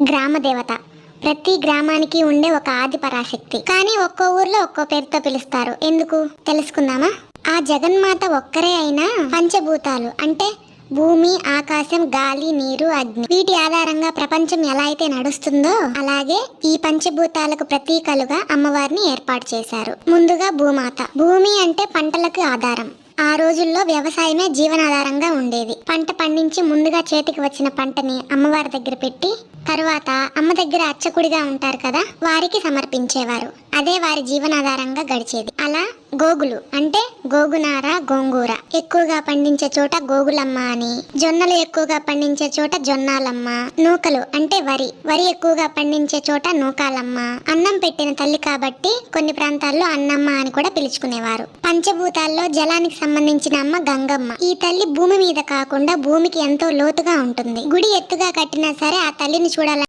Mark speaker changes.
Speaker 1: గ్రామ దేవత ప్రతి గ్రామానికి ఉండే ఒక ఆది పరాశక్తి. కానీ ఒక్కో ఊర్లో ఒక్కో పేరుతో పిలుస్తారు. ఎందుకు తెలుసుకుందామా? ఆ జగన్మాత ఒక్కరే అయినా పంచభూతాలు అంటే భూమి, ఆకాశం, గాలి, నీరు, అగ్ని వీటి ఆధారంగా ప్రపంచం ఎలా అయితే నడుస్తుందో అలాగే ఈ పంచభూతాలకు ప్రతీకలుగా అమ్మవారిని ఏర్పాటు చేశారు. ముందుగా భూమాత. భూమి అంటే పంటలకు ఆధారం. ఆ రోజుల్లో వ్యవసాయమే జీవనాధారంగా ఉండేది. పంట పండించి ముందుగా చేతికి వచ్చిన పంటని అమ్మవారి దగ్గర పెట్టి తరువాత అమ్మ దగ్గర అర్చకుడిగా ఉంటారు కదా, వారికి సమర్పించేవారు. అదే వారి జీవనాధారంగా గడిచేది. అలా గోగులు అంటే గోగునార, గోంగూర ఎక్కువగా పండించే చోట గోగులమ్మ అని, జొన్నలు ఎక్కువగా పండించే చోట జొన్నాలమ్మ, నూకలు అంటే వరి ఎక్కువగా పండించే చోట నూకాలమ్మ. అన్నం పెట్టిన తల్లి కాబట్టి కొన్ని ప్రాంతాల్లో అన్నమ్మ అని కూడా పిలుచుకునేవారు. పంచభూతాల్లో జలానికి సంబంధించిన అమ్మ గంగమ్మ. ఈ తల్లి భూమి మీద కాకుండా భూమికి ఎంతో లోతుగా ఉంటుంది. గుడి ఎత్తుగా కట్టినా సరే ఆ తల్లిని చూడాలని